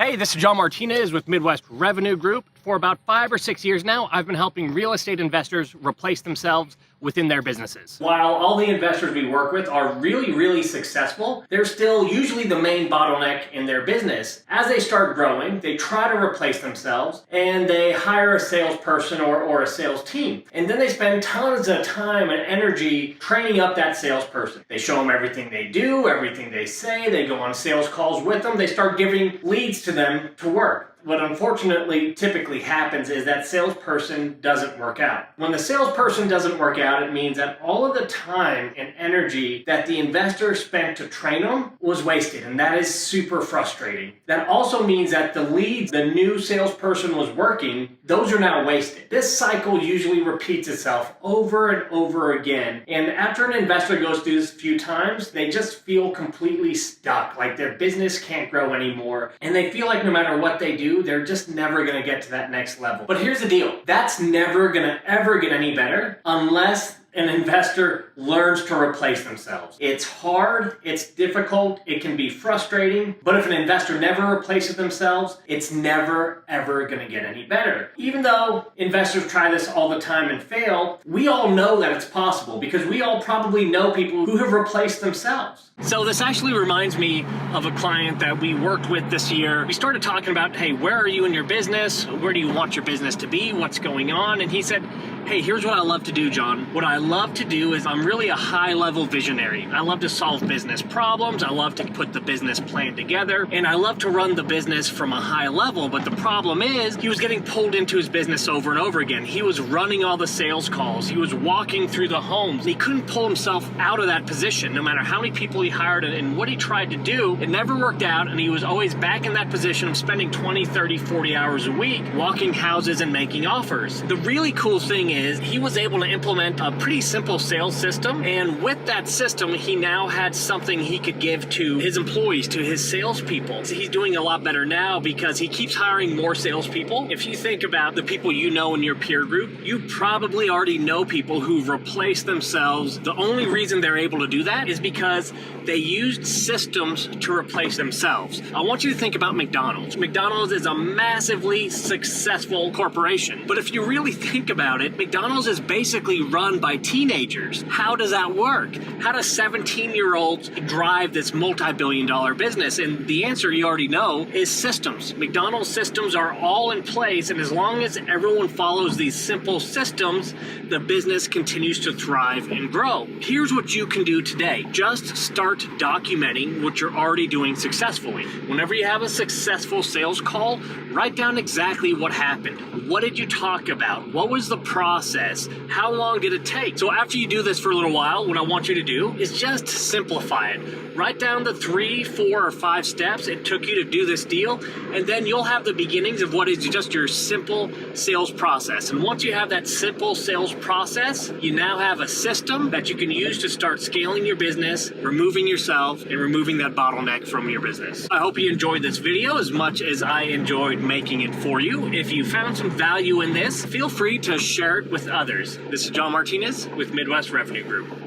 Hey, this is John Martinez with Midwest Revenue Group. For about 5 or 6 years now, I've been helping real estate investors replace themselves within their businesses. While all the investors we work with are really successful, they're still usually the main bottleneck in their business. As they start growing, they try to replace themselves and they hire a salesperson or a sales team. And then they spend tons of time and energy training up that salesperson. They show them everything they do, everything they say, they go on sales calls with them, they start giving leads to them to work. What unfortunately typically happens is that salesperson doesn't work out. When the salesperson doesn't work out, it means that all of the time and energy that the investor spent to train them was wasted, and that is super frustrating. That also means that the leads the new salesperson was working, those are now wasted. This cycle usually repeats itself over and over again, and after an investor goes through this a few times, they just feel completely stuck, like their business can't grow anymore, and they feel like no matter what they do, they're just never going to get to that next level. But here's the deal. That's never going to ever get any better unless an investor learns to replace themselves. It's hard, it's difficult, it can be frustrating, but if an investor never replaces themselves, it's never ever gonna get any better. Even though investors try this all the time and fail, we all know that it's possible because we all probably know people who have replaced themselves. So this actually reminds me of a client that we worked with this year. We started talking about, hey, where are you in your business? Where do you want your business to be? What's going on? And he said, hey, here's what I love to do, John. What I love to do is I'm really a high-level visionary. I love to solve business problems. I love to put the business plan together. And I love to run the business from a high level. But the problem is he was getting pulled into his business over and over again. He was running all the sales calls. He was walking through the homes. He couldn't pull himself out of that position. No matter how many people he hired and what he tried to do, it never worked out. And he was always back in that position of spending 20, 30, 40 hours a week walking houses and making offers. The really cool thing is he was able to implement a pretty simple sales system, and with that system he now had something he could give to his employees, to his salespeople. So he's doing a lot better now because he keeps hiring more salespeople. If you think about the people you know in your peer group, you probably already know people who've replaced themselves. The only reason they're able to do that is because they used systems to replace themselves. I want you to think about McDonald's. McDonald's is a massively successful corporation, but if you really think about it, McDonald's is basically run by teenagers. How does that work? How does 17-year-olds drive this multi-billion-dollar business? And the answer you already know is systems. McDonald's systems are all in place, and as long as everyone follows these simple systems, the business continues to thrive and grow. Here's what you can do today. Just start documenting what you're already doing successfully. Whenever you have a successful sales call, write down exactly what happened. What did you talk about? What was the process? How long did it take? So after you do this for a little while, what I want you to do is just simplify it. Write down the 3, 4, or 5 steps it took you to do this deal, and then you'll have the beginnings of what is just your simple sales process. And once you have that simple sales process, you now have a system that you can use to start scaling your business, removing yourself, and removing that bottleneck from your business. I hope you enjoyed this video as much as I enjoyed making it for you. If you found some value in this, feel free to share it with others. This is John Martinez with Midwest Revenue Group.